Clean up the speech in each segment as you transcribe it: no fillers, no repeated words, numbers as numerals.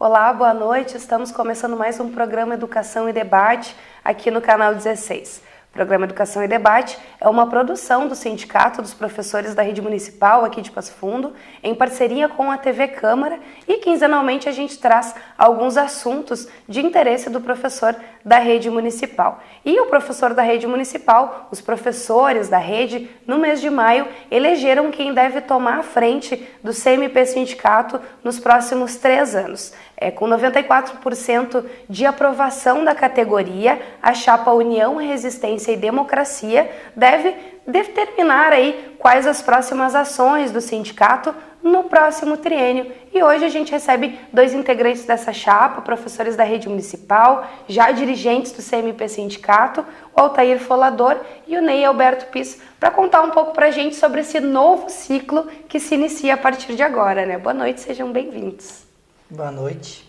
Olá, boa noite. Estamos começando mais um programa Educação e Debate aqui no canal 16. O programa Educação e Debate é uma produção do Sindicato dos Professores da Rede Municipal aqui de Passo Fundo, em parceria com a TV Câmara, e quinzenalmente a gente traz alguns assuntos de interesse do professor da Rede Municipal. E o professor da Rede Municipal, os professores da rede, no mês de maio, elegeram quem deve tomar a frente do CMP Sindicato nos próximos 3 anos. Com 94% de aprovação da categoria, a chapa União, Resistência e Democracia deve determinar aí quais as próximas ações do sindicato no próximo triênio. E hoje a gente recebe 2 integrantes dessa chapa, professores da rede municipal, já dirigentes do CMP Sindicato, o Altair Folador e o Ney Alberto Pisso, para contar um pouco para a gente sobre esse novo ciclo que se inicia a partir de agora, né? Boa noite, sejam bem-vindos. Boa noite.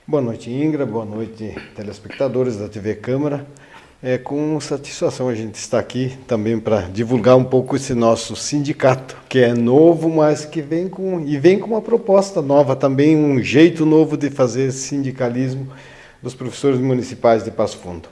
Boa noite, Ingra. Boa noite, telespectadores da TV Câmara. É com satisfação a gente está aqui também para divulgar um pouco esse nosso sindicato, que é novo, mas que vem com uma proposta nova também, um jeito novo de fazer sindicalismo dos professores municipais de Passo Fundo.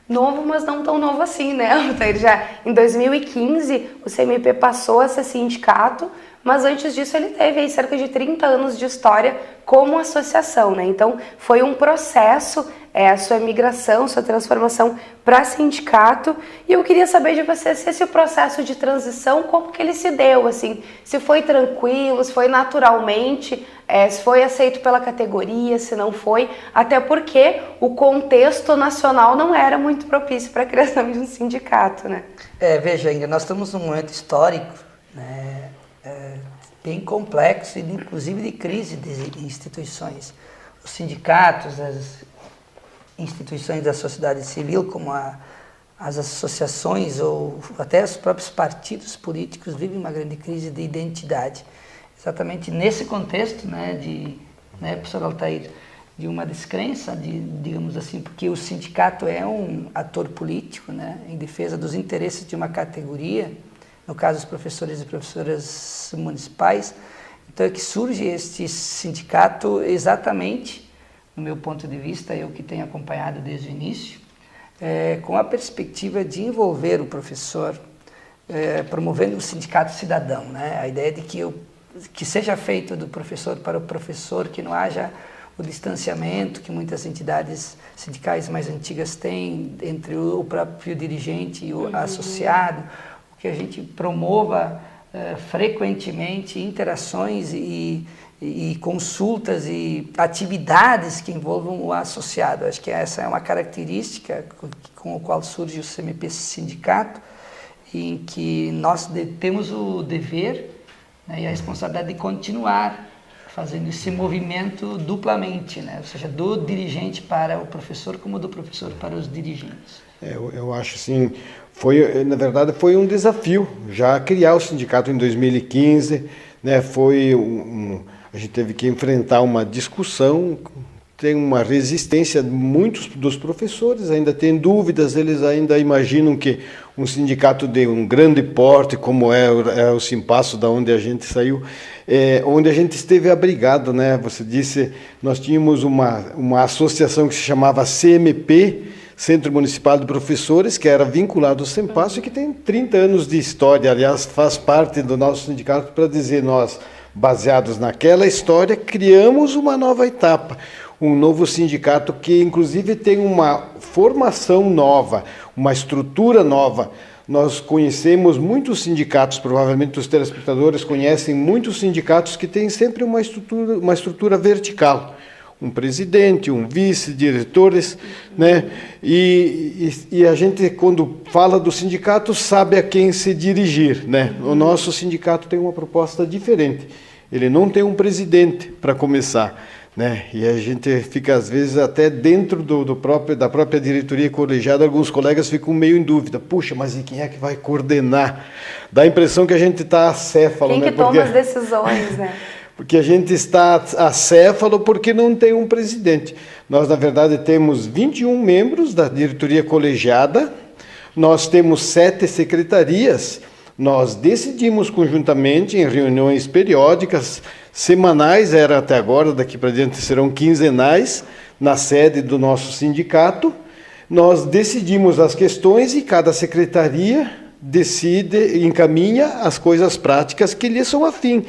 Novo, mas não tão novo assim, né? Já em 2015 o CMP passou a ser sindicato, mas antes disso ele teve aí cerca de 30 anos de história como associação, né? Então foi um processo, a sua migração, sua transformação para sindicato. E eu queria saber de você se esse processo de transição, como que ele se deu, assim, se foi tranquilo, se foi naturalmente, se foi aceito pela categoria, se não foi, até porque o contexto nacional não era muito propício para a criação de um sindicato, né? Veja, Inga, nós estamos num momento histórico, né, bem complexo, inclusive de crise de instituições. Os sindicatos, as instituições da sociedade civil, como as associações ou até os próprios partidos políticos vivem uma grande crise de identidade. Exatamente nesse contexto, professor Altair, de uma descrença, digamos assim, porque o sindicato é um ator político, né, em defesa dos interesses de uma categoria, no caso os professores e professoras municipais. Então é que surge este sindicato exatamente, no meu ponto de vista, eu que tenho acompanhado desde o início, com a perspectiva de envolver o professor, promovendo o sindicato cidadão, né? A ideia de que seja feito do professor para o professor, que não haja o distanciamento que muitas entidades sindicais mais antigas têm entre o próprio dirigente e o associado, que a gente promova frequentemente interações e consultas e atividades que envolvam o associado. Acho que essa é uma característica com a qual surge o CMP Sindicato, em que nós temos o dever, né, e a responsabilidade de continuar fazendo esse movimento duplamente, né? Ou seja, do dirigente para o professor como do professor para os dirigentes. Eu acho assim, na verdade foi um desafio já criar o sindicato em 2015, né? A gente teve que enfrentar uma discussão, tem uma resistência, muitos dos professores ainda têm dúvidas, eles ainda imaginam que um sindicato de um grande porte, como é o Simpasso, da onde a gente saiu, onde a gente esteve abrigado, né? Você disse, nós tínhamos uma associação que se chamava CMP, Centro Municipal de Professores, que era vinculado ao Simpasso e que tem 30 anos de história, aliás, faz parte do nosso sindicato, para dizer, nós, baseados naquela história, criamos uma nova etapa, um novo sindicato que, inclusive, tem uma formação nova, uma estrutura nova. Nós conhecemos muitos sindicatos, provavelmente os telespectadores conhecem muitos sindicatos que têm sempre uma estrutura vertical. Um presidente, um vice, diretores, né? E a gente, quando fala do sindicato, sabe a quem se dirigir, né? O nosso sindicato tem uma proposta diferente. Ele não tem um presidente, para começar, né? E a gente fica, às vezes, até dentro da própria diretoria colegiada, alguns colegas ficam meio em dúvida. Puxa, mas e quem é que vai coordenar? Dá a impressão que a gente está acéfalo, quem né? que toma as decisões, né? Porque a gente está acéfalo porque não tem um presidente. Nós, na verdade, temos 21 membros da diretoria colegiada, nós temos 7 secretarias, nós decidimos conjuntamente em reuniões periódicas, semanais, era até agora, daqui para diante serão quinzenais, na sede do nosso sindicato. Nós decidimos as questões e cada secretaria decide e encaminha as coisas práticas que lhe são afins.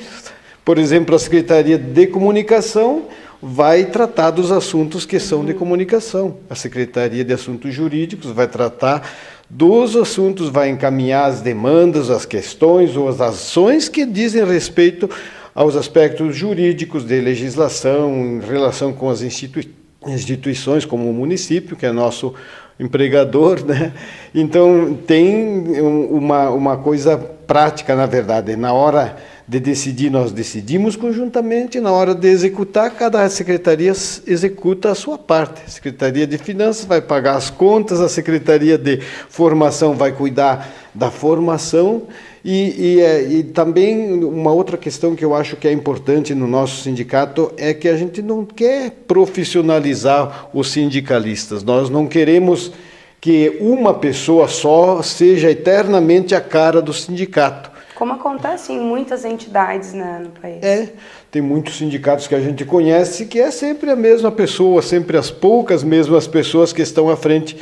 Por exemplo, a Secretaria de Comunicação vai tratar dos assuntos que são de comunicação. A Secretaria de Assuntos Jurídicos vai tratar dos assuntos, vai encaminhar as demandas, as questões ou as ações que dizem respeito aos aspectos jurídicos de legislação em relação com as instituições, como o município, que é nosso empregador, né? Então, tem uma coisa prática, na verdade. Na hora de decidir, nós decidimos conjuntamente, na hora de executar, cada secretaria executa a sua parte. A Secretaria de Finanças vai pagar as contas, a Secretaria de Formação vai cuidar da formação, e também uma outra questão que eu acho que é importante no nosso sindicato é que a gente não quer profissionalizar os sindicalistas. Nós não queremos que uma pessoa só seja eternamente a cara do sindicato. Como acontece em muitas entidades, né, no país. Tem muitos sindicatos que a gente conhece que é sempre a mesma pessoa, sempre as poucas mesmas pessoas que estão à frente,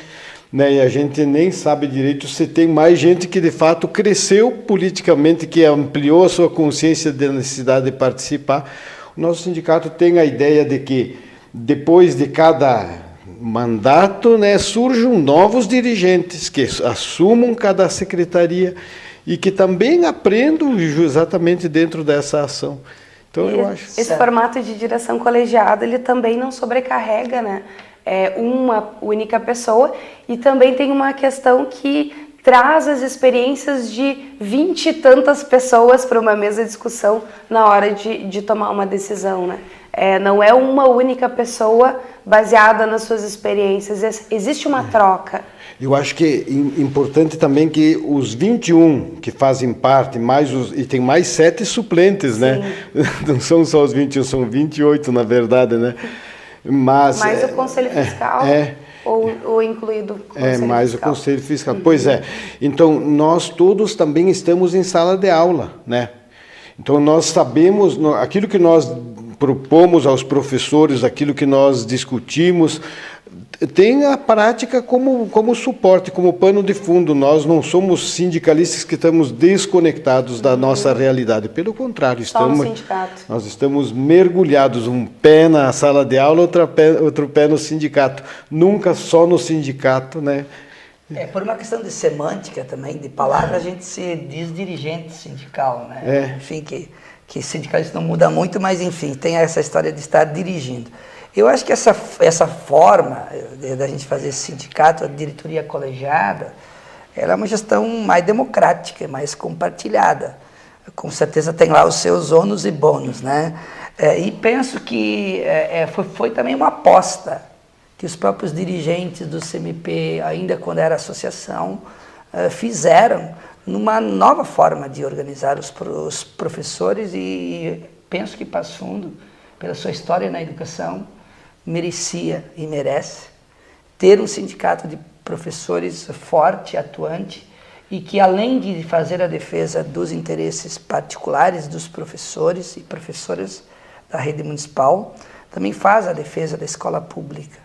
né? E a gente nem sabe direito se tem mais gente que de fato cresceu politicamente, que ampliou a sua consciência da necessidade de participar. O nosso sindicato tem a ideia de que depois de cada mandato, né, surjam novos dirigentes que assumam cada secretaria e que também aprendam exatamente dentro dessa ação. Então, eu acho... Esse formato de direção colegiada, ele também não sobrecarrega, né? Uma única pessoa, e também tem uma questão que traz as experiências de 20 e tantas pessoas para uma mesa de discussão na hora de tomar uma decisão, né? Não é uma única pessoa baseada nas suas experiências, existe uma troca. Eu acho que é importante também que os 21 que fazem parte, e tem mais 7 suplentes, né? Não são só os 21, são 28 na verdade, né? Mas o Conselho Fiscal ou incluído o Conselho Fiscal? Mais o Conselho Fiscal. Pois é. Então, nós todos também estamos em sala de aula, né? Então, nós sabemos, aquilo que nós propomos aos professores, aquilo que nós discutimos, tem a prática como suporte, como pano de fundo. Nós não somos sindicalistas que estamos desconectados da nossa realidade. Pelo contrário, nós estamos mergulhados, um pé na sala de aula, outro pé no sindicato. Nunca só no sindicato, né? Por uma questão de semântica também, de palavra, a gente se diz dirigente sindical, né? Enfim, que sindicalista não muda muito, mas enfim, tem essa história de estar dirigindo. Eu acho que essa forma da gente fazer esse sindicato, a diretoria colegiada, ela é uma gestão mais democrática, mais compartilhada. Com certeza tem lá os seus ônus e bônus, né? E penso que foi também uma aposta que os próprios dirigentes do CMP, ainda quando era associação, fizeram numa nova forma de organizar os professores, e penso que Passo Fundo, pela sua história na educação, merecia e merece ter um sindicato de professores forte, atuante, e que, além de fazer a defesa dos interesses particulares dos professores e professoras da rede municipal, também faz a defesa da escola pública,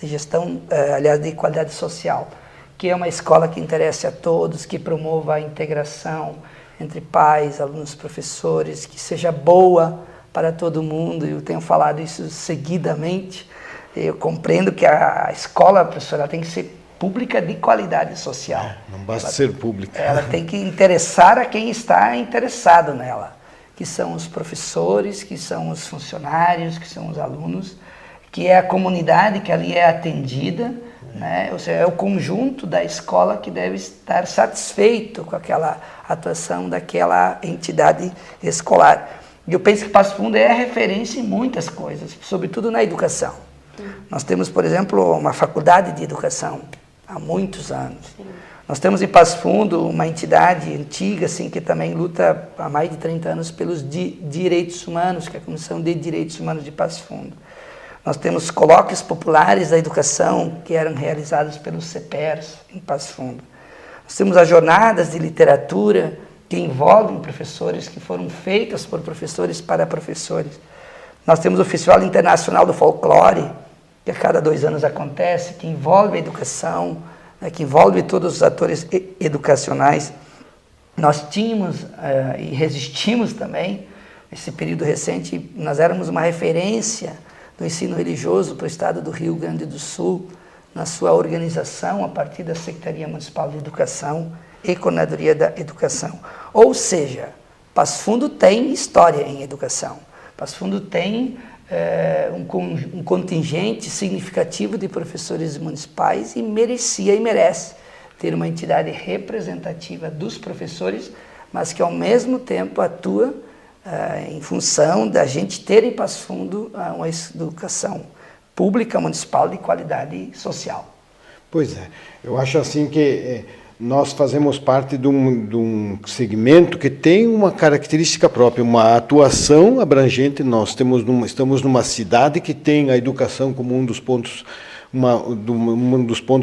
de gestão, aliás, de qualidade social, que é uma escola que interesse a todos, que promova a integração entre pais, alunos, professores, que seja boa para todo mundo. Eu tenho falado isso seguidamente. Eu compreendo que a escola, professora, tem que ser pública de qualidade social. Não basta ser pública. Ela tem que interessar a quem está interessado nela, que são os professores, que são os funcionários, que são os alunos, que é a comunidade que ali é atendida, né? Ou seja, é o conjunto da escola que deve estar satisfeito com aquela atuação daquela entidade escolar. E eu penso que Passo Fundo é referência em muitas coisas, sobretudo na educação. Nós temos, por exemplo, uma faculdade de educação há muitos anos. Nós temos em Passo Fundo uma entidade antiga, assim, que também luta há mais de 30 anos pelos direitos humanos, que é a Comissão de Direitos Humanos de Passo Fundo. Nós temos colóquios populares da educação que eram realizados pelos CEPERS em Passo Fundo. Nós temos as jornadas de literatura que envolvem professores, que foram feitas por professores para professores. Nós temos o Festival Internacional do Folclore, que a cada 2 anos acontece, que envolve a educação, né, que envolve todos os atores educacionais. Nós tínhamos e resistimos também, nesse período recente, nós éramos uma referência do ensino religioso para o estado do Rio Grande do Sul, na sua organização a partir da Secretaria Municipal de Educação e Coordenadoria da Educação. Ou seja, Passo Fundo tem história em educação. Passo Fundo tem um contingente significativo de professores municipais e merecia e merece ter uma entidade representativa dos professores, mas que ao mesmo tempo atua em função da gente ter em Passo Fundo uma educação pública municipal de qualidade social. Pois é, eu acho assim que nós fazemos parte de um segmento que tem uma característica própria, uma atuação abrangente. Nós estamos numa cidade que tem a educação como um dos pontos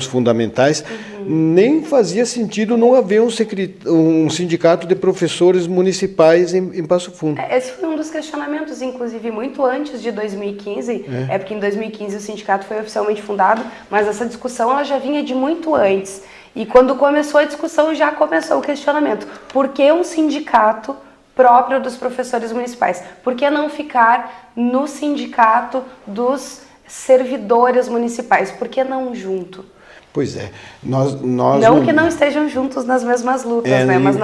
fundamentais. Nem fazia sentido não haver um sindicato de professores municipais em Passo Fundo. Esse foi um dos questionamentos, inclusive, muito antes de 2015, porque em 2015 o sindicato foi oficialmente fundado, mas essa discussão ela já vinha de muito antes. E quando começou a discussão, já começou o questionamento. Por que um sindicato próprio dos professores municipais? Por que não ficar no sindicato dos servidores municipais? Por que não junto? Pois é. Não que não estejam juntos nas mesmas lutas, né? Mas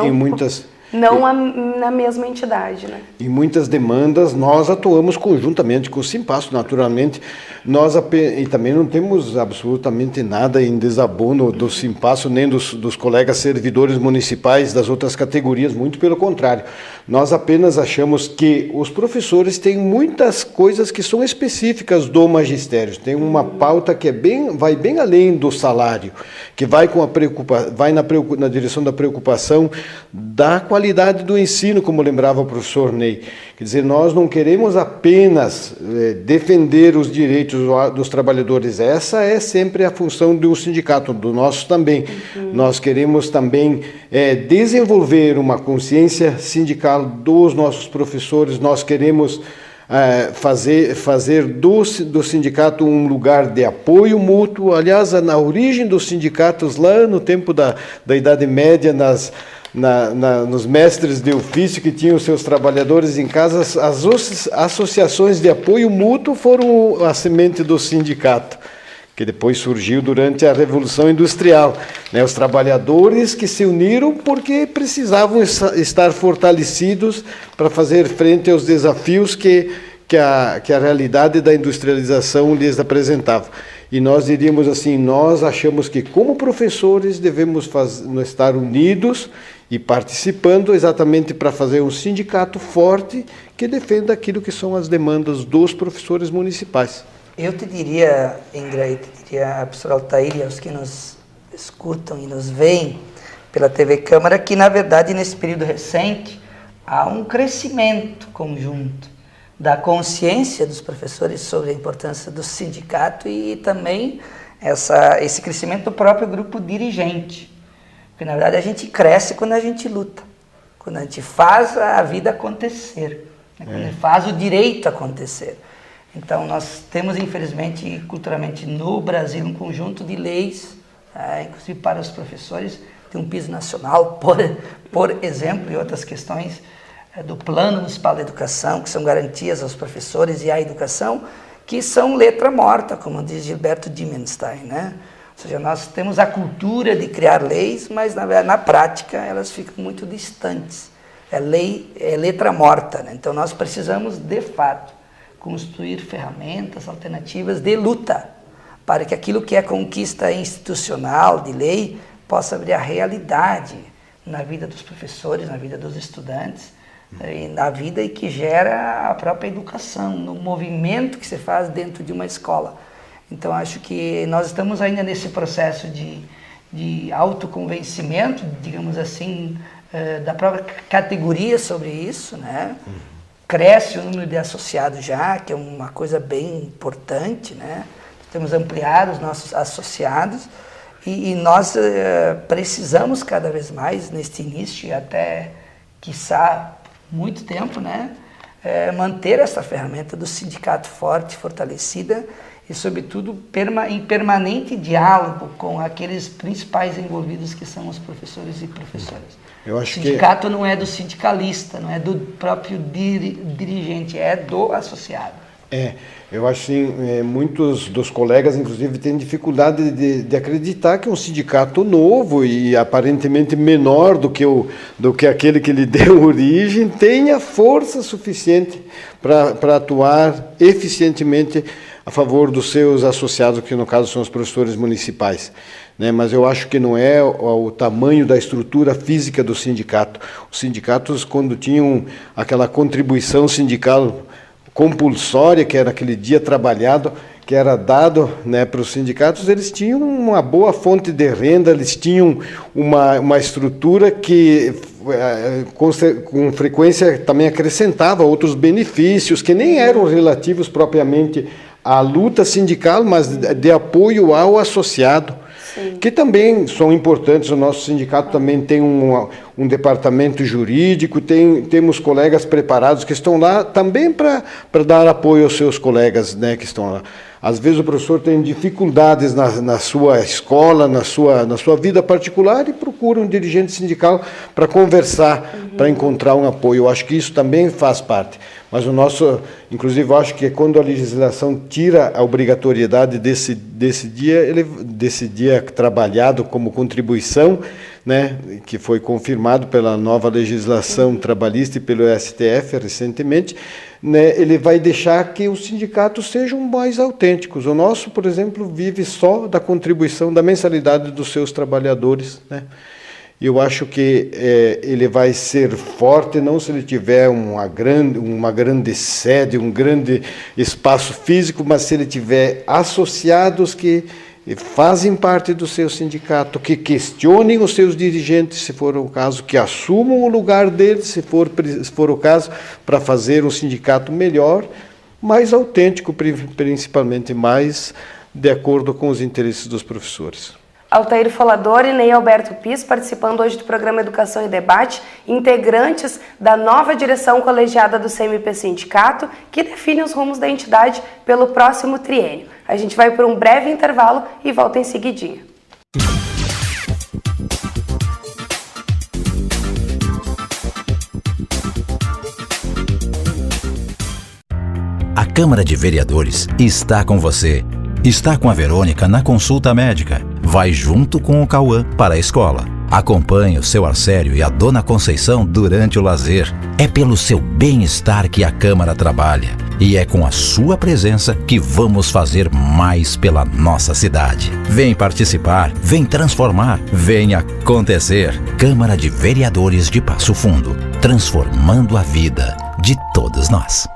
não, na mesma entidade, né? Em muitas demandas, nós atuamos conjuntamente com o Simpasso, naturalmente. E também não temos absolutamente nada em desabono do Simpasso, nem dos colegas servidores municipais das outras categorias, muito pelo contrário. Nós apenas achamos que os professores têm muitas coisas que são específicas do magistério. Tem uma pauta que vai bem além do salário, que vai na direção da preocupação da qualidade do ensino, como lembrava o professor Ney. Quer dizer, nós não queremos apenas defender os direitos dos trabalhadores. Essa é sempre a função de um sindicato, do nosso também. Nós queremos também desenvolver uma consciência sindical dos nossos professores. Nós queremos fazer do sindicato um lugar de apoio mútuo. Aliás, na origem dos sindicatos, lá no tempo da Idade Média, nos mestres de ofício que tinham seus trabalhadores em casa, as associações de apoio mútuo foram a semente do sindicato, que depois surgiu durante a Revolução Industrial. Os trabalhadores que se uniram porque precisavam estar fortalecidos para fazer frente aos desafios que a realidade da industrialização lhes apresentava. E nós diríamos assim, nós achamos que como professores devemos estar unidos e participando exatamente para fazer um sindicato forte que defenda aquilo que são as demandas dos professores municipais. Eu te diria, Ingra, e te diria a professora Altair e aos que nos escutam e nos veem pela TV Câmara, que na verdade nesse período recente há um crescimento conjunto da consciência dos professores sobre a importância do sindicato e também esse crescimento do próprio grupo dirigente. Porque, na verdade, a gente cresce quando a gente luta, quando a gente faz a vida acontecer, quando a gente faz o direito acontecer. Então, nós temos, infelizmente, culturalmente, no Brasil, um conjunto de leis, inclusive para os professores, tem um piso nacional, por exemplo, e outras questões do Plano Municipal de Educação, que são garantias aos professores e à educação, que são letra morta, como diz Gilberto Dimenstein, né? Ou seja, nós temos a cultura de criar leis, mas na prática elas ficam muito distantes. É letra morta, né? Então nós precisamos, de fato, construir ferramentas alternativas de luta para que aquilo que é conquista institucional de lei possa abrir a realidade na vida dos professores, na vida dos estudantes, e na vida e que gera a própria educação, no movimento que se faz dentro de uma escola. Então, acho que nós estamos ainda nesse processo de autoconvencimento, digamos assim, da própria categoria sobre isso, né? Cresce o número de associados já, que é uma coisa bem importante, né? Temos ampliado os nossos associados e nós precisamos cada vez mais, neste início, até quiçá muito tempo, né, manter essa ferramenta do sindicato forte, fortalecida e, sobretudo, em permanente diálogo com aqueles principais envolvidos que são os professores e professoras. Eu acho o sindicato não é do sindicalista, não é do próprio dirigente, é do associado. Eu acho que muitos dos colegas, inclusive, têm dificuldade de acreditar que um sindicato novo e aparentemente menor do que aquele que lhe deu origem tenha força suficiente para atuar eficientemente a favor dos seus associados, que no caso são os professores municipais. Mas eu acho que não é o tamanho da estrutura física do sindicato. Os sindicatos, quando tinham aquela contribuição sindical compulsória, que era aquele dia trabalhado, que era dado, para os sindicatos, eles tinham uma boa fonte de renda, eles tinham uma estrutura que com frequência também acrescentava outros benefícios que nem eram relativos propriamente à luta sindical, mas de apoio ao associado. Sim. Que também são importantes. O nosso sindicato também tem um departamento jurídico, temos colegas preparados que estão lá também para dar apoio aos seus colegas, que estão lá. Às vezes o professor tem dificuldades na sua escola, na sua vida particular, e procura um dirigente sindical para conversar, para encontrar um apoio. Eu acho que isso também faz parte. Mas inclusive, eu acho que quando a legislação tira a obrigatoriedade desse dia trabalhado como contribuição, que foi confirmado pela nova legislação trabalhista e pelo STF recentemente, ele vai deixar que os sindicatos sejam mais autênticos. O nosso, por exemplo, vive só da contribuição, da mensalidade dos seus trabalhadores, Eu acho que ele vai ser forte não se ele tiver uma grande sede, um grande espaço físico, mas se ele tiver associados que fazem parte do seu sindicato, que questionem os seus dirigentes, se for o caso, que assumam o lugar deles, se for o caso, para fazer um sindicato melhor, mais autêntico, principalmente mais de acordo com os interesses dos professores. Altair Folador e Ney Alberto Pis participando hoje do programa Educação e Debate, integrantes da nova direção colegiada do CMP Sindicato, que define os rumos da entidade pelo próximo triênio. A gente vai por um breve intervalo e volta em seguidinha. A Câmara de Vereadores está com você. Está com a Verônica na consulta médica. Vai junto com o Cauã para a escola. Acompanhe o seu Arcério e a Dona Conceição durante o lazer. É pelo seu bem-estar que a Câmara trabalha. E é com a sua presença que vamos fazer mais pela nossa cidade. Vem participar, vem transformar, vem acontecer. Câmara de Vereadores de Passo Fundo. Transformando a vida de todos nós.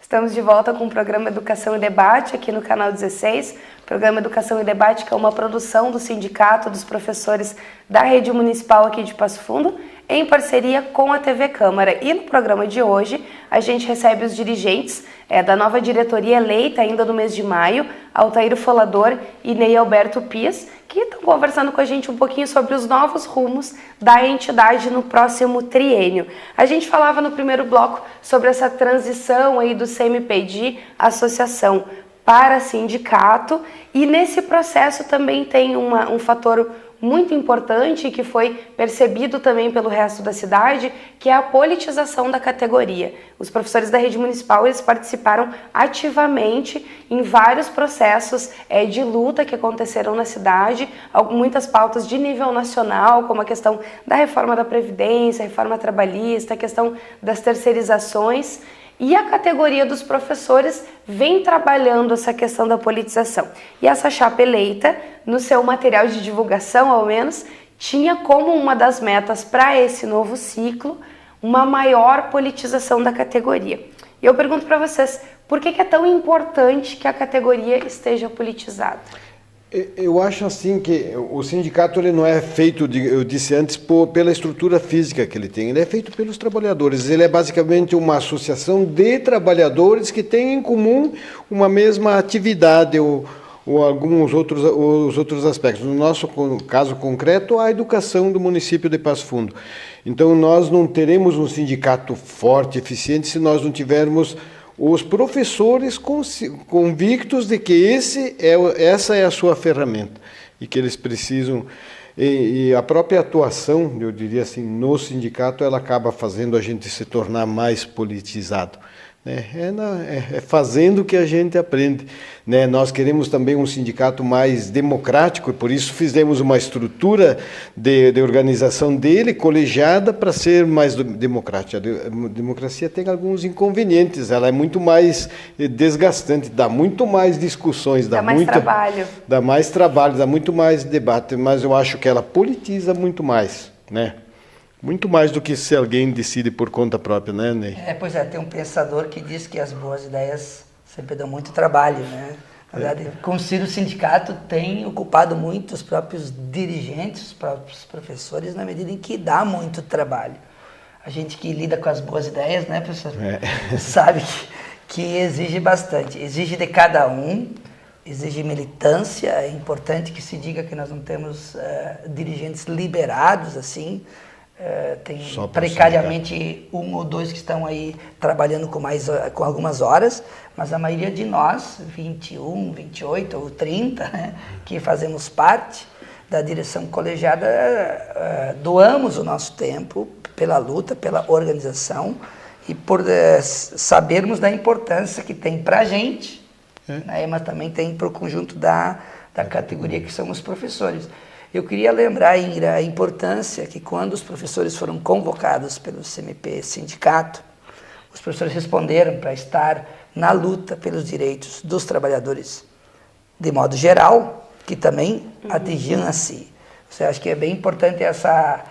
Estamos de volta com o programa Educação e Debate aqui no canal 16. Programa Educação e Debate, que é uma produção do Sindicato dos Professores da Rede Municipal aqui de Passo Fundo, em parceria com a TV Câmara. E no programa de hoje, a gente recebe os dirigentes da nova diretoria eleita ainda no mês de maio, Altair Folador e Ney Alberto Pis, que estão conversando com a gente um pouquinho sobre os novos rumos da entidade no próximo triênio. A gente falava no primeiro bloco sobre essa transição aí do CMP de associação para sindicato, e nesse processo também tem um fator muito importante que foi percebido também pelo resto da cidade, que é a politização da categoria. Os professores da rede municipal, eles participaram ativamente em vários processos de luta que aconteceram na cidade, muitas pautas de nível nacional, como a questão da reforma da Previdência, a reforma trabalhista, a questão das terceirizações. E a categoria dos professores vem trabalhando essa questão da politização. E essa chapa eleita, no seu material de divulgação, ao menos, tinha como uma das metas para esse novo ciclo uma maior politização da categoria. E eu pergunto para vocês, por que é tão importante que a categoria esteja politizada? Eu acho assim que o sindicato ele não é feito, eu disse antes, pela estrutura física que ele tem, ele é feito pelos trabalhadores. Ele é basicamente uma associação de trabalhadores que têm em comum uma mesma atividade ou alguns os outros aspectos. No nosso caso concreto, a educação do município de Passo Fundo. Então, nós não teremos um sindicato forte, eficiente, se nós não tivermos os professores convictos de que essa é a sua ferramenta e que eles precisam, e a própria atuação, eu diria assim, no sindicato, ela acaba fazendo a gente se tornar mais politizado. É fazendo que a gente aprende. Nós queremos também um sindicato mais democrático e por isso fizemos uma estrutura de organização dele, colegiada, para ser mais democrática. A democracia tem alguns inconvenientes, ela é muito mais desgastante, dá muito mais discussões, dá mais trabalho. Dá mais trabalho, dá muito mais debate, mas eu acho que ela politiza muito mais, Muito mais do que se alguém decide por conta própria, né, Ney? Pois é, tem um pensador que diz que as boas ideias sempre dão muito trabalho, né? Na verdade, considero o sindicato tem ocupado muito os próprios dirigentes, os próprios professores, na medida em que dá muito trabalho. A gente que lida com as boas ideias, né, professor? Sabe que exige bastante. Exige de cada um, exige militância. É importante que se diga que nós não temos dirigentes liberados, assim. Tem precariamente um ou dois que estão aí trabalhando com algumas horas, mas a maioria de nós, 21, 28 ou 30, que fazemos parte da direção colegiada, doamos o nosso tempo pela luta, pela organização e por sabermos da importância que tem para a gente, mas também tem para o conjunto da categoria que são os professores. Eu queria lembrar, Ingra, a importância que quando os professores foram convocados pelo CMP Sindicato, os professores responderam para estar na luta pelos direitos dos trabalhadores de modo geral, que também atingiam a si. Você acha que é bem importante essa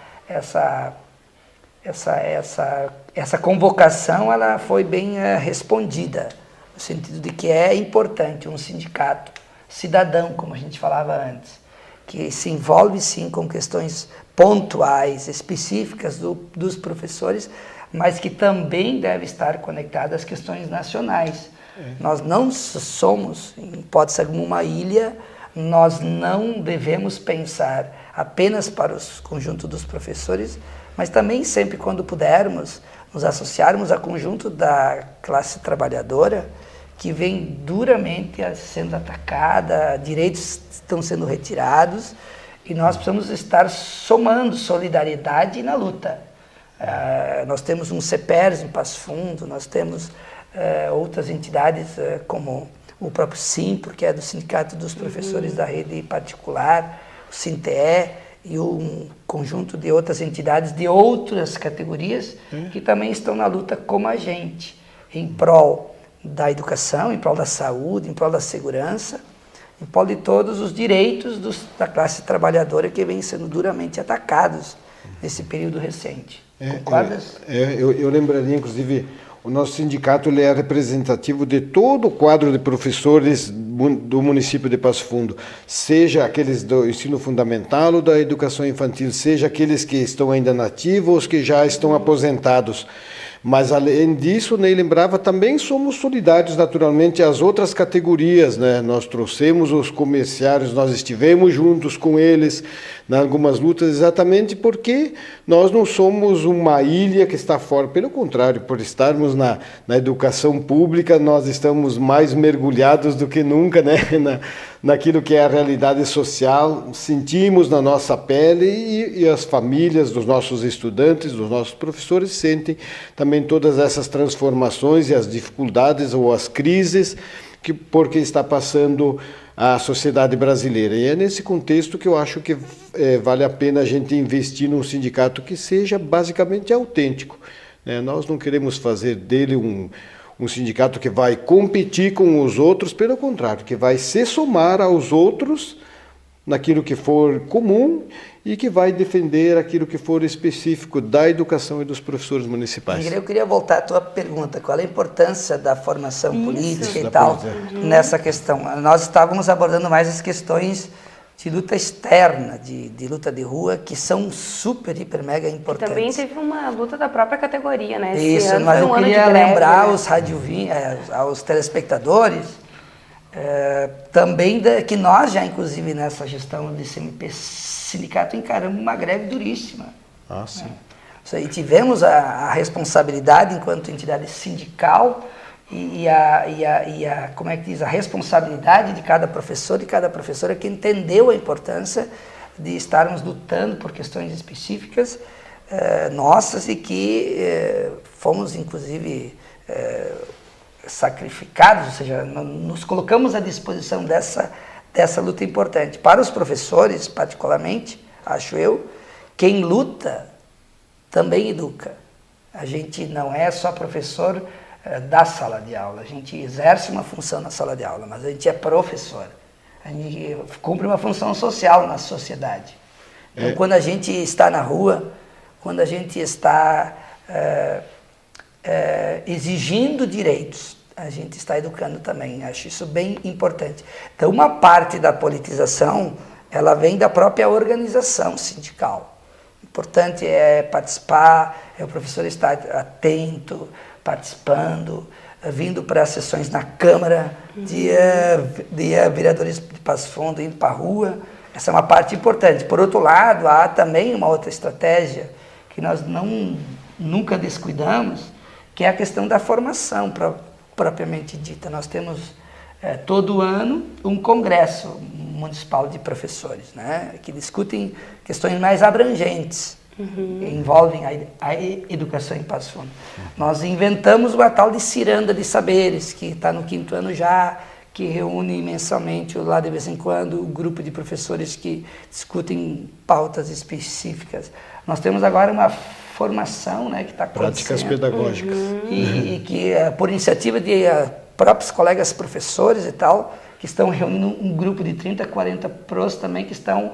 convocação, ela foi bem respondida, no sentido de que é importante um sindicato cidadão, como a gente falava antes, que se envolve sim com questões pontuais, específicas dos professores, mas que também deve estar conectado às questões nacionais. Nós não somos, em hipótese alguma, uma ilha, nós não devemos pensar apenas para o conjunto dos professores, mas também sempre quando pudermos nos associarmos a conjunto da classe trabalhadora, que vem duramente sendo atacada, direitos estão sendo retirados, e nós precisamos estar somando solidariedade na luta. Nós temos um CEPERS em Passo Fundo, nós temos outras entidades como o próprio SIMPRO, que é do Sindicato dos Professores da Rede Particular, o SINTE e um conjunto de outras entidades de outras categorias que também estão na luta como a gente, em prol da educação, em prol da saúde, em prol da segurança, em prol de todos os direitos da classe trabalhadora que vêm sendo duramente atacados nesse período recente. Concordas? Eu lembraria, inclusive, o nosso sindicato ele é representativo de todo o quadro de professores do município de Passo Fundo, seja aqueles do ensino fundamental ou da educação infantil, seja aqueles que estão ainda na ativa ou os que já estão aposentados. Mas, além disso, Ney lembrava, também somos solidários, naturalmente, às outras categorias, Nós trouxemos os comerciários, nós estivemos juntos com eles em algumas lutas, exatamente porque nós não somos uma ilha que está fora. Pelo contrário, por estarmos na educação pública, nós estamos mais mergulhados do que nunca, naquilo que é a realidade social, sentimos na nossa pele e as famílias dos nossos estudantes, dos nossos professores, sentem também todas essas transformações e as dificuldades ou as crises porque está passando a sociedade brasileira. E é nesse contexto que eu acho que vale a pena a gente investir num sindicato que seja basicamente autêntico. Nós não queremos fazer dele um sindicato que vai competir com os outros, pelo contrário, que vai se somar aos outros naquilo que for comum e que vai defender aquilo que for específico da educação e dos professores municipais. Eu queria voltar à tua pergunta, qual é a importância da formação política e tal nessa questão? Nós estávamos abordando mais as questões de luta externa, de luta de rua, que são super, hiper, mega importantes. E também teve uma luta da própria categoria, né? Isso, mas eu queria lembrar aos telespectadores também que nós já, inclusive, nessa gestão do CMP Sindicato, encaramos uma greve duríssima. Ah, sim. E tivemos a responsabilidade, enquanto entidade sindical, como é que diz, a responsabilidade de cada professor e cada professora que entendeu a importância de estarmos lutando por questões específicas nossas e que fomos, inclusive, sacrificados, ou seja, nos colocamos à disposição dessa luta importante. Para os professores, particularmente, acho eu, quem luta também educa. A gente não é só professor da sala de aula, a gente exerce uma função na sala de aula, mas a gente é professor, a gente cumpre uma função social na sociedade. Então, quando a gente está na rua, quando a gente está exigindo direitos, a gente está educando também, acho isso bem importante. Então, uma parte da politização, ela vem da própria organização sindical. Importante é participar, é o professor estar atento, participando, vindo para as sessões na Câmara, dia vereadores de Passo Fundo indo para a rua. Essa é uma parte importante. Por outro lado, há também uma outra estratégia que nós nunca descuidamos, que é a questão da formação propriamente dita. Nós temos todo ano um congresso municipal de professores, né, que discutem questões mais abrangentes, que envolvem a educação em Passo Fundo. Nós inventamos uma tal de ciranda de saberes, que está no 5º ano já, que reúne mensalmente, lá de vez em quando, um grupo de professores que discutem pautas específicas. Nós temos agora uma formação, né, que está acontecendo. Práticas pedagógicas. E que, por iniciativa de próprios colegas professores e tal, que estão reunindo um grupo de 30, 40 pros também, que estão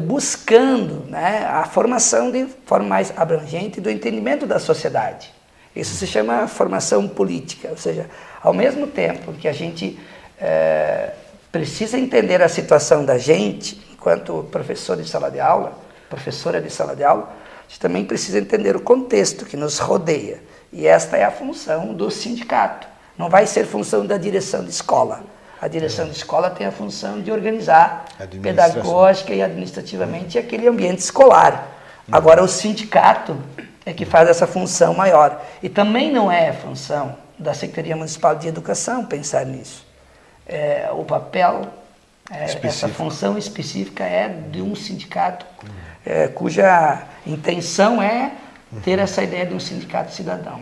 buscando, né, a formação de forma mais abrangente do entendimento da sociedade. Isso se chama formação política, ou seja, ao mesmo tempo que a gente precisa entender a situação da gente, enquanto professor de sala de aula, professora de sala de aula, a gente também precisa entender o contexto que nos rodeia. E esta é a função do sindicato. Não vai ser função da direção de escola. A direção de escola tem a função de organizar pedagógica e administrativamente aquele ambiente escolar. Agora, o sindicato é que faz essa função maior. E também não é função da Secretaria Municipal de Educação pensar nisso. O papel, essa função específica é de um sindicato cuja intenção é ter essa ideia de um sindicato cidadão.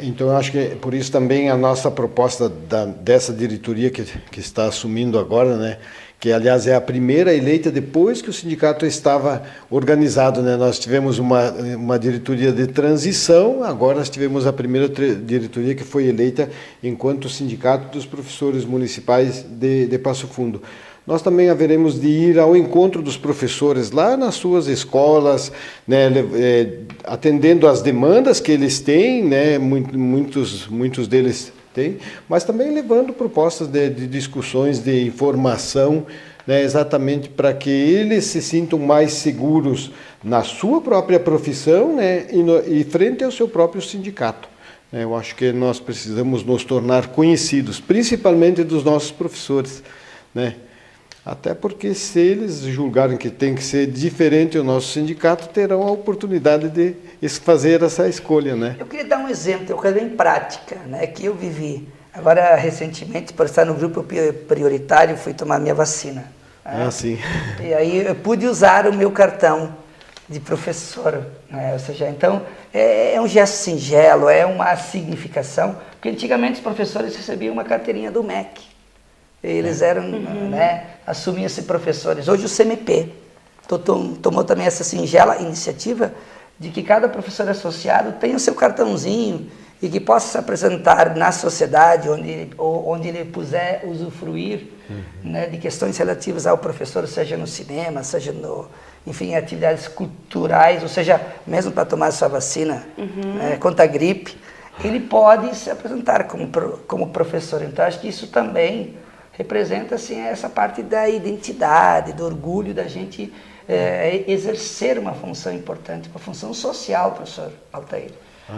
Então eu acho que por isso também a nossa proposta dessa diretoria que está assumindo agora, né, que aliás é a primeira eleita depois que o sindicato estava organizado, né? Nós tivemos uma diretoria de transição, agora nós tivemos a primeira diretoria que foi eleita enquanto sindicato dos professores municipais de Passo Fundo. Nós também haveremos de ir ao encontro dos professores lá nas suas escolas, né, atendendo às demandas que eles têm, né, muitos deles têm, mas também levando propostas de discussões, de informação, né, exatamente para que eles se sintam mais seguros na sua própria profissão, né, e frente ao seu próprio sindicato. Eu acho que nós precisamos nos tornar conhecidos, principalmente dos nossos professores, né? Até porque se eles julgarem que tem que ser diferente o nosso sindicato, terão a oportunidade de fazer essa escolha, né? Eu queria dar um exemplo, uma coisa bem prática, né, que eu vivi. Agora, recentemente, por estar no grupo prioritário, fui tomar minha vacina. Né? Ah, sim. E aí eu pude usar o meu cartão de professor, né? Ou seja, então é um gesto singelo, é uma significação, porque antigamente os professores recebiam uma carteirinha do MEC. Eles eram, né, assumiam-se professores. Hoje o CMP tomou também essa singela iniciativa de que cada professor associado tenha o seu cartãozinho e que possa se apresentar na sociedade, onde ele puder usufruir né, de questões relativas ao professor, seja no cinema, seja enfim, atividades culturais, ou seja, mesmo para tomar sua vacina contra a gripe, ele pode se apresentar como professor. Então, acho que isso também representa assim, essa parte da identidade, do orgulho da gente exercer uma função importante, uma função social, professor Altair.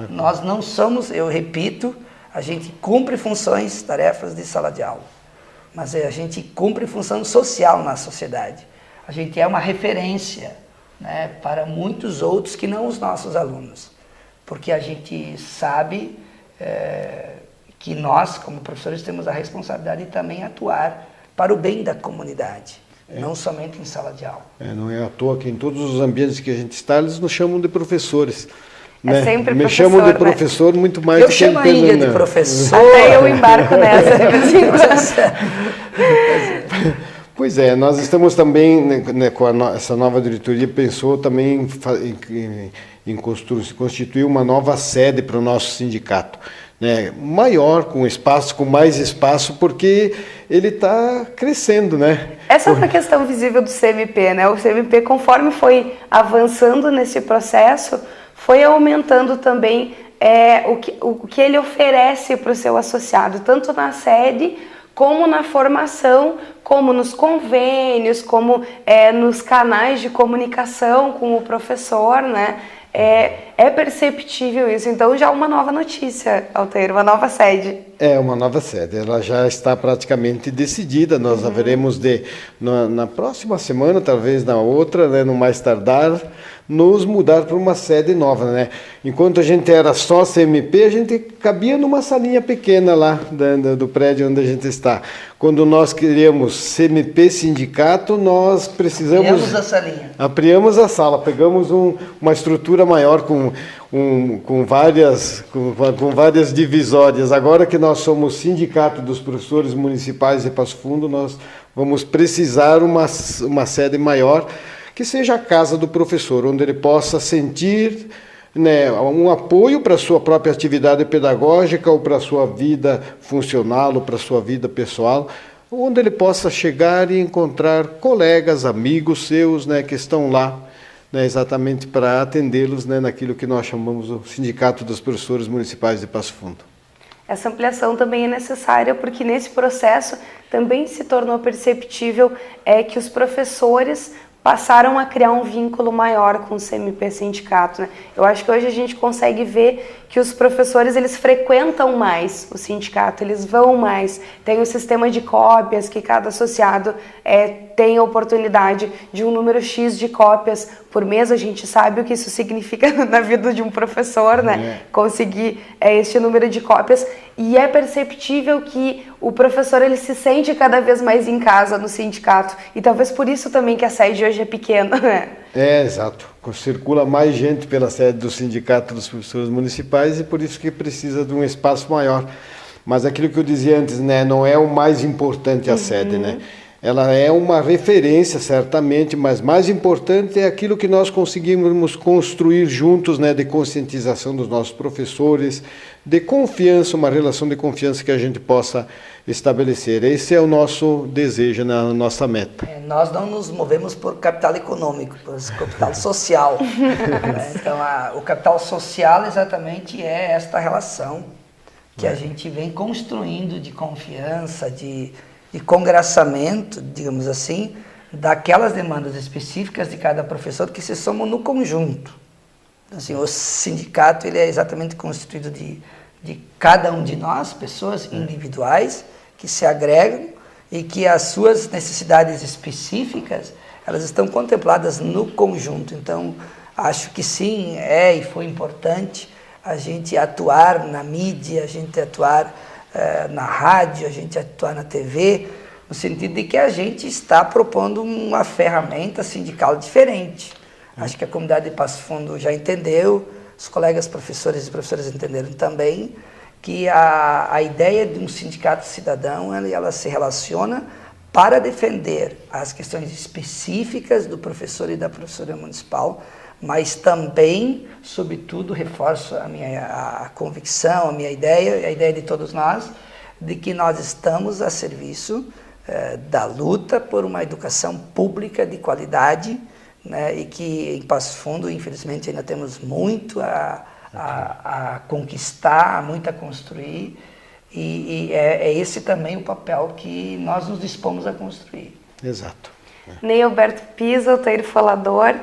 Nós não somos, eu repito, a gente cumpre funções, tarefas de sala de aula, mas a gente cumpre função social na sociedade. A gente é uma referência né, para muitos outros que não os nossos alunos, porque a gente sabe que nós, como professores, temos a responsabilidade de também atuar para o bem da comunidade, não somente em sala de aula. Não é à toa que em todos os ambientes que a gente está, eles nos chamam de professores. Né? Sempre Me professor, chamam de né? professor muito mais eu do que chamo a Índia de professor. Até eu embarco nessa. Pois é, nós estamos também, né, com essa nova diretoria, pensou também em constituir uma nova sede para o nosso sindicato. Né, maior, com espaço, com mais espaço, porque ele está crescendo, né? Essa é uma questão visível do CMP, né? O CMP, conforme foi avançando nesse processo, foi aumentando também o que ele oferece para o seu associado, tanto na sede, como na formação, como nos convênios, como nos canais de comunicação com o professor, né? É perceptível isso. Então, já uma nova notícia, Altair, uma nova sede. Uma nova sede. Ela já está praticamente decidida. Nós haveremos na próxima semana, talvez na outra, né, no mais tardar, nos mudar para uma sede nova, né? Enquanto a gente era só CMP, a gente cabia numa salinha pequena lá do prédio onde a gente está. Quando nós queríamos CMP Sindicato, nós precisamos... Ampliamos a salinha. Ampliamos a sala, pegamos uma estrutura maior com várias divisórias. Agora que nós somos Sindicato dos Professores Municipais de Passo Fundo, nós vamos precisar uma sede maior, que seja a casa do professor, onde ele possa sentir, né, um apoio para a sua própria atividade pedagógica ou para a sua vida funcional ou para a sua vida pessoal, onde ele possa chegar e encontrar colegas, amigos seus, né, que estão lá, né, exatamente para atendê-los, né, naquilo que nós chamamos o Sindicato dos Professores Municipais de Passo Fundo. Essa ampliação também é necessária porque nesse processo também se tornou perceptível que os professores passaram a criar um vínculo maior com o CMP Sindicato, né? Eu acho que hoje a gente consegue ver que os professores, eles frequentam mais o sindicato, eles vão mais, tem o sistema de cópias, que cada associado tem a oportunidade de um número X de cópias por mês. A gente sabe o que isso significa na vida de um professor, né? Conseguir este número de cópias, e é perceptível que o professor, ele se sente cada vez mais em casa no sindicato, e talvez por isso também que a sede hoje é pequena, né? Exato. Circula mais gente pela sede do Sindicato dos Professores Municipais e por isso que precisa de um espaço maior. Mas aquilo que eu dizia antes, né, não é o mais importante a sede, né? Ela é uma referência, certamente, mas mais importante é aquilo que nós conseguimos construir juntos, né, de conscientização dos nossos professores, de confiança, uma relação de confiança que a gente possa estabelecer. Esse é o nosso desejo, né, a nossa meta. Nós não nos movemos por capital econômico, por capital social. Então, o capital social exatamente é esta relação que a gente vem construindo de confiança, de congraçamento, digamos assim, daquelas demandas específicas de cada professor que se somam no conjunto. Então, assim, o sindicato, ele é exatamente constituído de cada um de nós, pessoas individuais que se agregam e que as suas necessidades específicas, elas estão contempladas no conjunto. Então, acho que sim, e foi importante a gente atuar na mídia, a gente atuar na rádio, a gente atuar na TV, no sentido de que a gente está propondo uma ferramenta sindical diferente. Acho que a comunidade de Passo Fundo já entendeu, os colegas professores e professoras entenderam também, que a ideia de um sindicato cidadão, ela se relaciona para defender as questões específicas do professor e da professora municipal, mas também, sobretudo, reforço a convicção, a minha ideia, a ideia de todos nós, de que nós estamos a serviço da luta por uma educação pública de qualidade, né, e que em Passo Fundo, infelizmente, ainda temos muito a conquistar, muito a construir, e é esse também o papel que nós nos dispomos a construir. Exato. Ney Alberto Pisa, Altair Falador,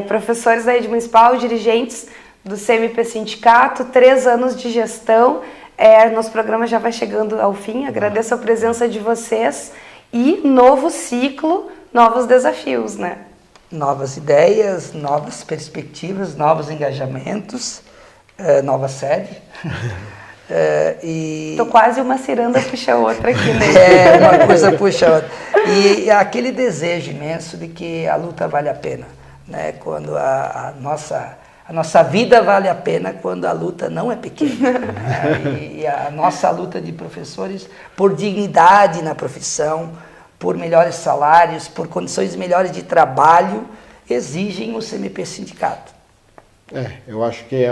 professores da rede municipal, dirigentes do CMP Sindicato, 3 anos de gestão. Nosso programa já vai chegando ao fim, agradeço a presença de vocês e novo ciclo, novos desafios, né? Novas ideias, novas perspectivas, novos engajamentos, nova sede. Tô quase uma ciranda puxa a outra aqui, né? Uma coisa puxa a outra. E aquele desejo imenso de que a luta vale a pena, né? Quando a nossa vida vale a pena quando a luta não é pequena. E a nossa luta de professores por dignidade na profissão, por melhores salários, por condições melhores de trabalho, exigem o CMP Sindicato. Eu acho que é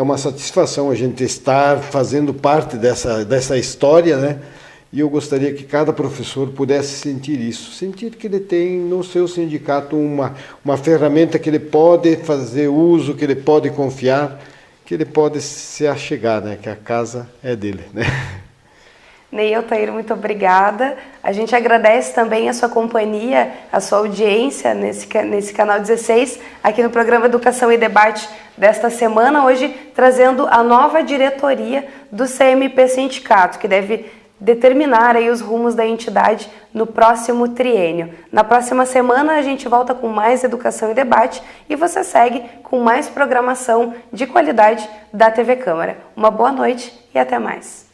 uma satisfação a gente estar fazendo parte dessa história, né? E eu gostaria que cada professor pudesse sentir isso, sentir que ele tem no seu sindicato uma ferramenta que ele pode fazer uso, que ele pode confiar, que ele pode se achegar, né? Que a casa é dele, né? Ney, Altair, muito obrigada. A gente agradece também a sua companhia, a sua audiência nesse canal 16, aqui no programa Educação e Debate desta semana, hoje trazendo a nova diretoria do CMP Sindicato, que deve determinar aí os rumos da entidade no próximo triênio. Na próxima semana a gente volta com mais Educação e Debate e você segue com mais programação de qualidade da TV Câmara. Uma boa noite e até mais.